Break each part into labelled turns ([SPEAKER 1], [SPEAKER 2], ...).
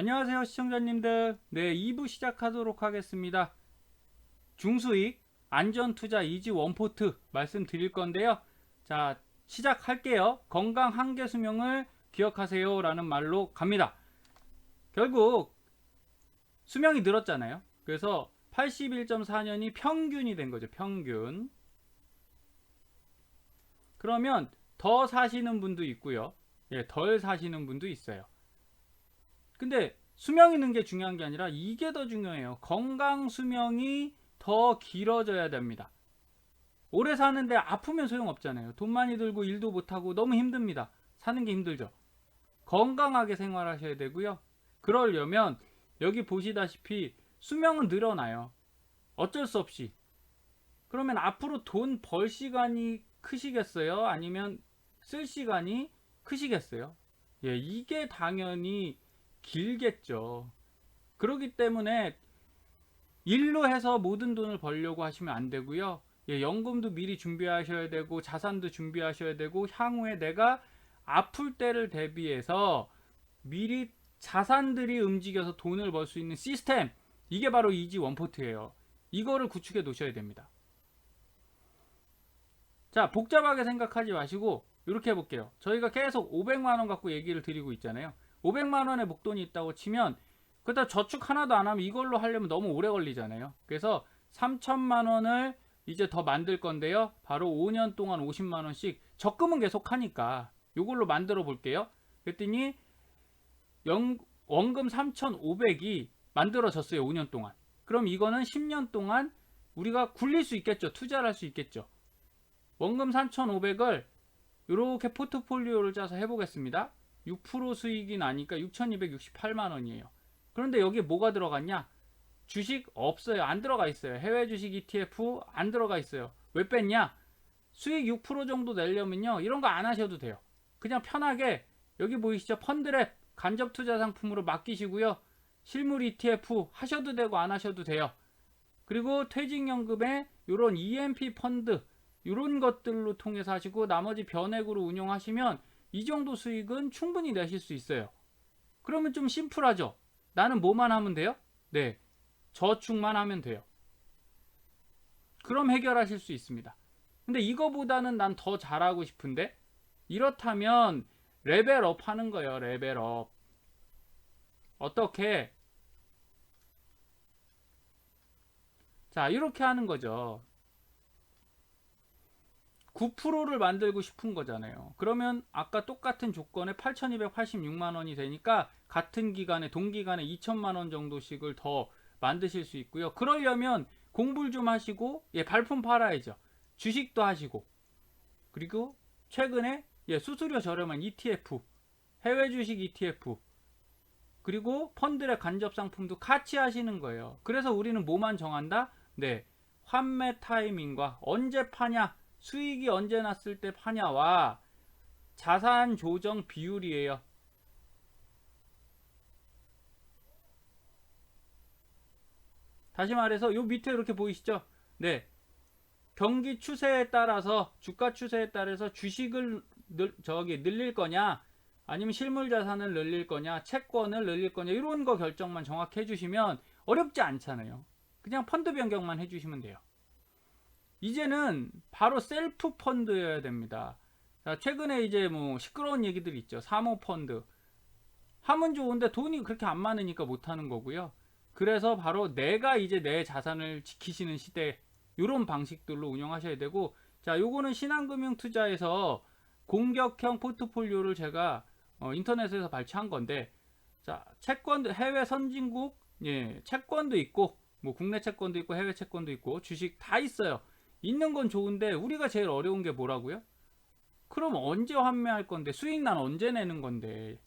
[SPEAKER 1] 안녕하세요 시청자님들. 네, 2부 시작하도록 하겠습니다. 중수익 안전투자 이지 원포트 말씀드릴 건데요. 자, 시작할게요. 건강 한계 수명을 기억하세요 라는 말로 갑니다. 결국 수명이 늘었잖아요. 그래서 81.4년이 평균이 된 거죠. 평균. 그러면 더 사시는 분도 있고요. 예, 덜 사시는 분도 있어요. 근데 수명이 는 게 중요한 게 아니라 이게 더 중요해요. 건강 수명이 더 길어져야 됩니다. 오래 사는데 아프면 소용없잖아요. 돈 많이 들고 일도 못하고 너무 힘듭니다. 사는 게 힘들죠. 건강하게 생활하셔야 되고요. 그러려면 여기 보시다시피 수명은 늘어나요. 어쩔 수 없이. 그러면 앞으로 돈 벌 시간이 크시겠어요? 아니면 쓸 시간이 크시겠어요? 예, 이게 당연히 길겠죠. 그렇기 때문에 일로 해서 모든 돈을 벌려고 하시면 안 되고요. 예, 연금도 미리 준비하셔야 되고 자산도 준비하셔야 되고 향후에 내가 아플 때를 대비해서 미리 자산들이 움직여서 돈을 벌 수 있는 시스템, 이게 바로 이지 원포트예요. 이거를 구축해 놓으셔야 됩니다. 자, 복잡하게 생각하지 마시고 이렇게 해볼게요. 저희가 계속 500만원 갖고 얘기를 드리고 있잖아요. 500만원의 목돈이 있다고 치면 그렇다 저축 하나도 안 하면 이걸로 하려면 너무 오래 걸리잖아요. 그래서 3천만원을 이제 더 만들 건데요. 바로 5년 동안 50만원씩 적금은 계속 하니까 이걸로 만들어 볼게요. 그랬더니 원금 3,500이 만들어졌어요. 5년 동안. 그럼 이거는 10년 동안 우리가 굴릴 수 있겠죠. 투자를 할 수 있겠죠. 원금 3,500을 이렇게 포트폴리오를 짜서 해보겠습니다. 6% 수익이 나니까 6,268만원이에요. 그런데 여기에 뭐가 들어갔냐? 주식 없어요. 안 들어가 있어요. 해외 주식 ETF 안 들어가 있어요. 왜 뺐냐? 수익 6% 정도 내려면요, 이런 거 안 하셔도 돼요. 그냥 편하게 여기 보이시죠? 펀드랩 간접 투자 상품으로 맡기시고요. 실물 ETF 하셔도 되고 안 하셔도 돼요. 그리고 퇴직연금에 이런 EMP 펀드 이런 것들로 통해서 하시고 나머지 변액으로 운용하시면 이 정도 수익은 충분히 내실 수 있어요. 그러면 좀 심플하죠? 나는 뭐만 하면 돼요? 네, 저축만 하면 돼요. 그럼 해결하실 수 있습니다. 근데 이거보다는 난 더 잘하고 싶은데, 이렇다면 레벨업 하는 거예요. 레벨업. 어떻게? 자, 이렇게 하는 거죠. 9%를 만들고 싶은 거잖아요. 그러면 아까 똑같은 조건에 8,286만원이 되니까 같은 기간에 동기간에 2천만원 정도씩을 더 만드실 수 있고요. 그러려면 공부를 좀 하시고, 예, 발품 팔아야죠. 주식도 하시고, 그리고 최근에 수수료 저렴한 ETF, 해외 주식 ETF, 그리고 펀드의 간접 상품도 같이 하시는 거예요. 그래서 우리는 뭐만 정한다? 네, 환매 타이밍과 언제 파냐, 수익이 언제 났을 때 파냐와 자산 조정 비율이에요. 다시 말해서 요 밑에 이렇게 보이시죠? 네, 경기 추세에 따라서, 주가 추세에 따라서 주식을 늘릴 거냐, 아니면 실물 자산을 늘릴 거냐, 채권을 늘릴 거냐, 이런 거 결정만 정확히 해주시면 어렵지 않잖아요. 그냥 펀드 변경만 해주시면 돼요. 이제는 바로 셀프 펀드여야 됩니다. 자, 최근에 이제 뭐 시끄러운 얘기들 있죠. 사모펀드 하면 좋은데 돈이 그렇게 안 많으니까 못하는 거고요. 그래서 바로 내가 이제 내 자산을 지키시는 시대, 이런 방식들로 운영하셔야 되고, 자, 요거는 신한금융투자에서 공격형 포트폴리오를 제가 인터넷에서 발췌한 건데, 자, 채권도 해외 선진국, 예, 채권도 있고, 뭐 국내 채권도 있고 해외 채권도 있고 주식 다 있어요. 있는 건 좋은데 우리가 제일 어려운 게 뭐라고요? 그럼 언제 환매할 건데, 수익 난 언제 내는 건데.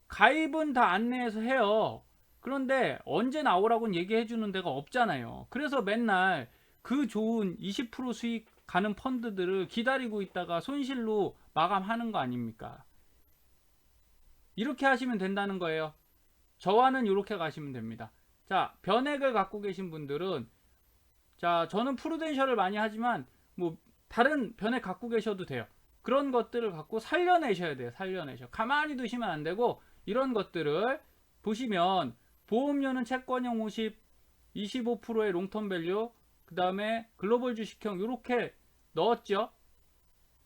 [SPEAKER 1] 가입은 다 안내해서 해요. 그런데 언제 나오라고는 얘기해 주는 데가 없잖아요. 그래서 맨날 그 좋은 20% 수익 가는 펀드들을 기다리고 있다가 손실로 마감하는 거 아닙니까? 이렇게 하시면 된다는 거예요. 저와는 이렇게 가시면 됩니다. 자, 변액을 갖고 계신 분들은, 자, 저는 프루덴셜을 많이 하지만 뭐 다른 변액 갖고 계셔도 돼요. 그런 것들을 갖고 살려내셔야 돼요. 살려내셔. 가만히 두시면 안 되고 이런 것들을 보시면 보험료는 채권형 50, 25%의 롱텀 밸류, 그 다음에 글로벌 주식형 이렇게 넣었죠.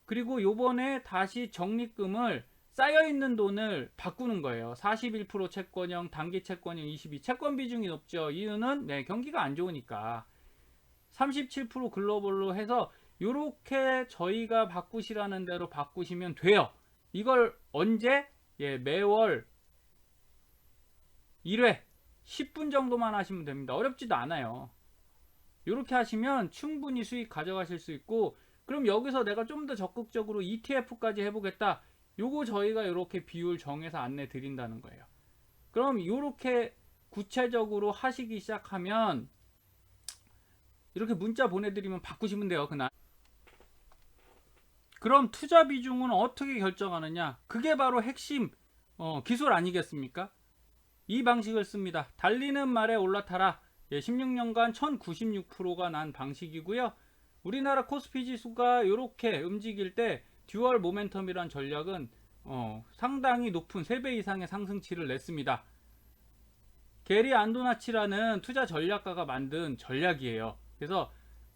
[SPEAKER 1] 그리고 요번에 다시 적립금을 쌓여있는 돈을 바꾸는 거예요. 41% 채권형, 단기 채권형 22. 채권 비중이 높죠. 이유는 경기가 안 좋으니까. 37% 글로벌로 해서 요렇게 저희가 바꾸시라는 대로 바꾸시면 돼요. 이걸 언제? 매월 1회 10분 정도만 하시면 됩니다. 어렵지도 않아요. 이렇게 하시면 충분히 수익 가져가실 수 있고, 그럼 여기서 내가 좀 더 적극적으로 ETF까지 해보겠다. 요거 저희가 이렇게 비율 정해서 안내 드린다는 거예요. 그럼 이렇게 구체적으로 하시기 시작하면 이렇게 문자 보내드리면 바꾸시면 돼요. 그날. 그럼 투자 비중은 어떻게 결정하느냐? 그게 바로 핵심 기술 아니겠습니까? 이 방식을 씁니다. 달리는 말에 올라타라. 16년간 1096%가 난 방식이고요. 우리나라 코스피 지수가 이렇게 움직일 때 듀얼 모멘텀이란 전략은 상당히 높은 3배 이상의 상승치를 냈습니다. 게리 안도나치라는 투자 전략가가 만든 전략이에요. 그래서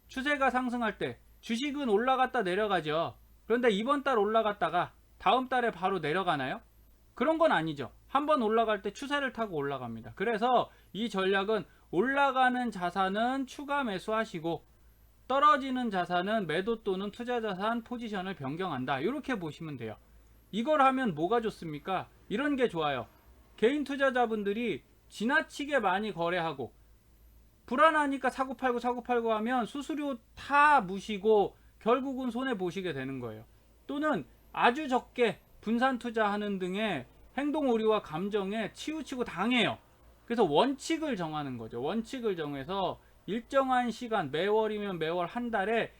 [SPEAKER 1] 추세가 상승할 때 주식은 올라갔다 내려가죠. 그런데 이번 달 올라갔다가 다음 달에 바로 내려가나요? 그런 건 아니죠. 한번 올라갈 때 추세를 타고 올라갑니다. 그래서 이 전략은 올라가는 자산은 추가 매수하시고 떨어지는 자산은 매도 또는 투자 자산 포지션을 변경한다. 이렇게 보시면 돼요. 이걸 하면 뭐가 좋습니까? 이런 게 좋아요. 개인 투자자분들이 지나치게 많이 거래하고 불안하니까 사고팔고 하면 수수료 다 무시고 결국은 손해 보시게 되는 거예요. 또는 아주 적게 분산 투자하는 등의 행동 오류와 감정에 치우치고 당해요. 그래서 원칙을 정하는 거죠. 원칙을 정해서 일정한 시간, 매월이면 매월 한 달에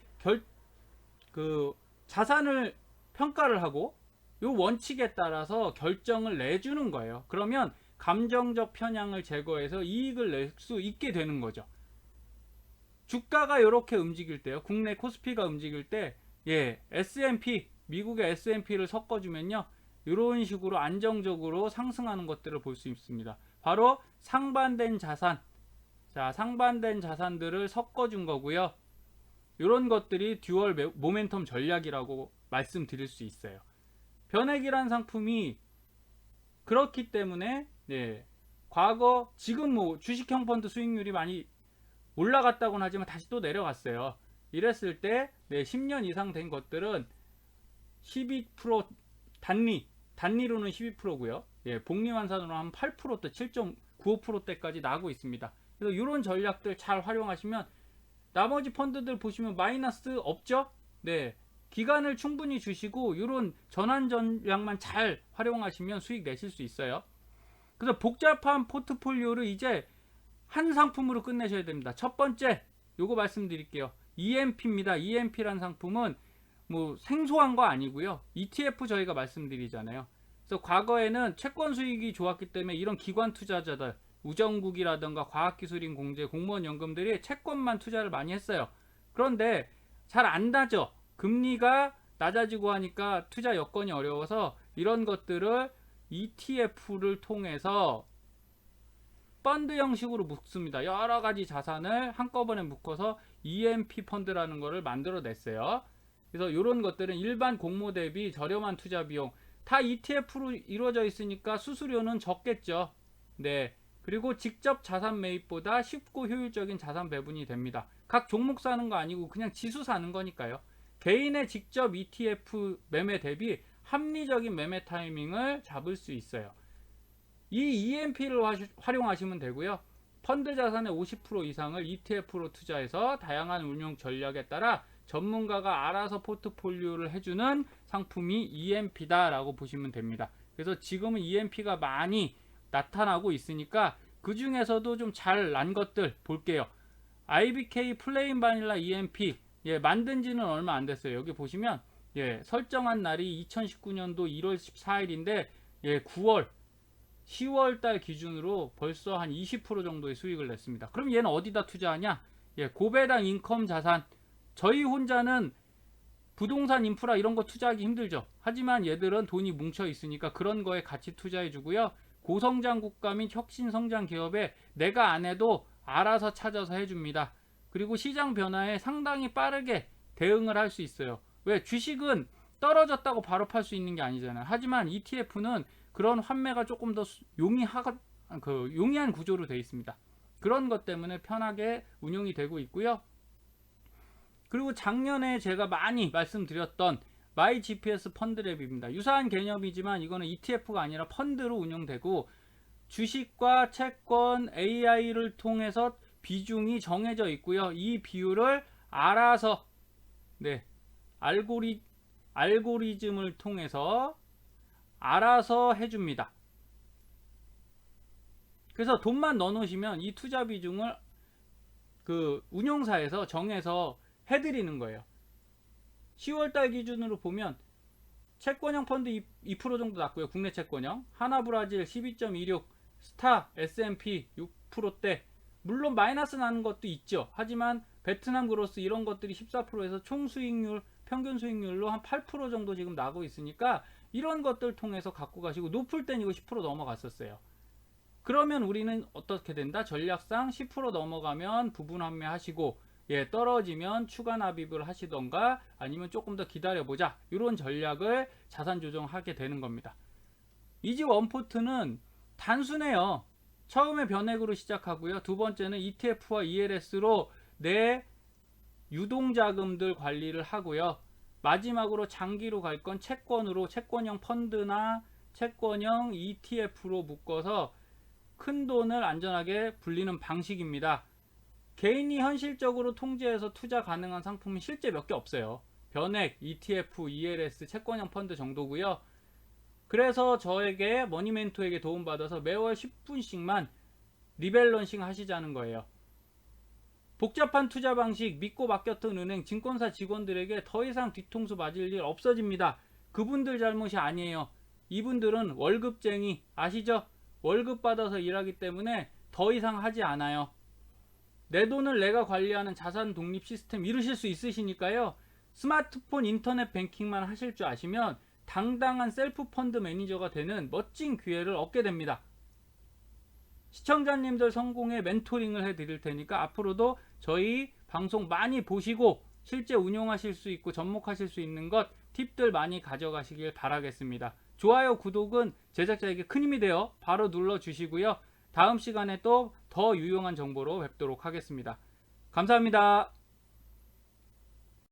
[SPEAKER 1] 자산을 평가를 하고 요 원칙에 따라서 결정을 내주는 거예요. 그러면 감정적 편향을 제거해서 이익을 낼 수 있게 되는 거죠. 주가가 이렇게 움직일 때요. 국내 코스피가 움직일 때 S&P, 미국의 S&P를 섞어주면요. 이런 식으로 안정적으로 상승하는 것들을 볼 수 있습니다. 바로 상반된 자산. 자, 상반된 자산들을 섞어준 거고요. 이런 것들이 듀얼 모멘텀 전략이라고 말씀드릴 수 있어요. 변액이란 상품이 그렇기 때문에 과거 지금 주식형 펀드 수익률이 많이 올라갔다고는 하지만 다시 또 내려갔어요. 이랬을 때 10년 이상 된 것들은 12% 단리로는 12%고요. 복리환산으로 하면 8%대 7.95%대까지 나고 있습니다. 그래서 이런 전략들 잘 활용하시면 나머지 펀드들 보시면 마이너스 없죠? 기간을 충분히 주시고 이런 전환 전략만 잘 활용하시면 수익 내실 수 있어요. 그래서 복잡한 포트폴리오를 이제 한 상품으로 끝내셔야 됩니다. 첫 번째 요거 말씀드릴게요. EMP입니다. EMP라는 상품은 생소한 거 아니고요. ETF 저희가 말씀드리잖아요. 그래서 과거에는 채권 수익이 좋았기 때문에 이런 기관 투자자들, 우정국이라든가 과학기술인 공제, 공무원 연금들이 채권만 투자를 많이 했어요. 그런데 잘 안 나죠. 금리가 낮아지고 하니까 투자 여건이 어려워서 이런 것들을 ETF를 통해서 펀드 형식으로 묶습니다. 여러 가지 자산을 한꺼번에 묶어서 EMP 펀드라는 거를 만들어 냈어요. 그래서 이런 것들은 일반 공모 대비 저렴한 투자 비용, 다 ETF로 이루어져 있으니까 수수료는 적겠죠. 그리고 직접 자산 매입보다 쉽고 효율적인 자산 배분이 됩니다. 각 종목 사는 거 아니고 그냥 지수 사는 거니까요. 개인의 직접 ETF 매매 대비 합리적인 매매 타이밍을 잡을 수 있어요. 이 EMP를 활용하시면 되고요. 펀드 자산의 50% 이상을 ETF로 투자해서 다양한 운용 전략에 따라 전문가가 알아서 포트폴리오를 해주는 상품이 EMP다라고 보시면 됩니다. 그래서 지금은 EMP가 많이 나타나고 있으니까 그 중에서도 좀 잘 난 것들 볼게요. IBK 플레인 바닐라 EMP 만든 지는 얼마 안 됐어요. 여기 보시면 설정한 날이 2019년도 1월 14일인데 9월 10월 달 기준으로 벌써 한 20% 정도의 수익을 냈습니다. 그럼 얘는 어디다 투자하냐? 고배당 인컴 자산. 저희 혼자는 부동산 인프라 이런 거 투자하기 힘들죠. 하지만 얘들은 돈이 뭉쳐 있으니까 그런 거에 같이 투자해 주고요. 고성장 국가 및 혁신성장 기업에 내가 안 해도 알아서 찾아서 해줍니다. 그리고 시장 변화에 상당히 빠르게 대응을 할 수 있어요. 왜? 주식은 떨어졌다고 바로 팔 수 있는 게 아니잖아요. 하지만 ETF는 그런 환매가 조금 더 용이한 구조로 되어 있습니다. 그런 것 때문에 편하게 운용이 되고 있고요. 그리고 작년에 제가 많이 말씀드렸던 MyGPS 펀드랩입니다. 유사한 개념이지만 이거는 ETF가 아니라 펀드로 운영되고 주식과 채권, AI를 통해서 비중이 정해져 있고요. 이 비율을 알아서 알고리즘을 통해서 알아서 해줍니다. 그래서 돈만 넣어놓으시면 이 투자 비중을 그 운용사에서 정해서 해드리는 거예요. 10월달 기준으로 보면 채권형 펀드 2% 정도 났고요. 국내 채권형 하나브라질 12.26, 스타 S&P 6%대, 물론 마이너스 나는 것도 있죠. 하지만 베트남 그로스 이런 것들이 14%에서 총 수익률, 평균 수익률로 한 8% 정도 지금 나고 있으니까 이런 것들 통해서 갖고 가시고, 높을 땐 이거 10% 넘어갔었어요. 그러면 우리는 어떻게 된다? 전략상 10% 넘어가면 부분 환매하시고, 떨어지면 추가 납입을 하시던가 아니면 조금 더 기다려보자, 이런 전략을 자산 조정하게 되는 겁니다. 이지 원포트는 단순해요. 처음에 변액으로 시작하고요. 두 번째는 ETF와 ELS로 내 유동자금들 관리를 하고요. 마지막으로 장기로 갈 건 채권으로, 채권형 펀드나 채권형 ETF로 묶어서 큰 돈을 안전하게 불리는 방식입니다. 개인이 현실적으로 통제해서 투자 가능한 상품이 실제 몇 개 없어요. 변액, ETF, ELS, 채권형 펀드 정도고요. 그래서 저에게, 머니멘토에게 도움받아서 매월 10분씩만 리밸런싱 하시자는 거예요. 복잡한 투자 방식, 믿고 맡겼던 은행, 증권사 직원들에게 더 이상 뒤통수 맞을 일 없어집니다. 그분들 잘못이 아니에요. 이분들은 월급쟁이, 아시죠? 월급 받아서 일하기 때문에 더 이상 하지 않아요. 내 돈을 내가 관리하는 자산 독립 시스템 이루실 수 있으시니까요. 스마트폰 인터넷 뱅킹만 하실 줄 아시면 당당한 셀프 펀드 매니저가 되는 멋진 기회를 얻게 됩니다. 시청자님들 성공에 멘토링을 해드릴 테니까 앞으로도 저희 방송 많이 보시고 실제 운용하실 수 있고 접목하실 수 있는 것, 팁들 많이 가져가시길 바라겠습니다. 좋아요, 구독은 제작자에게 큰 힘이 되어 바로 눌러주시고요. 다음 시간에 또 더 유용한 정보로 뵙도록 하겠습니다. 감사합니다.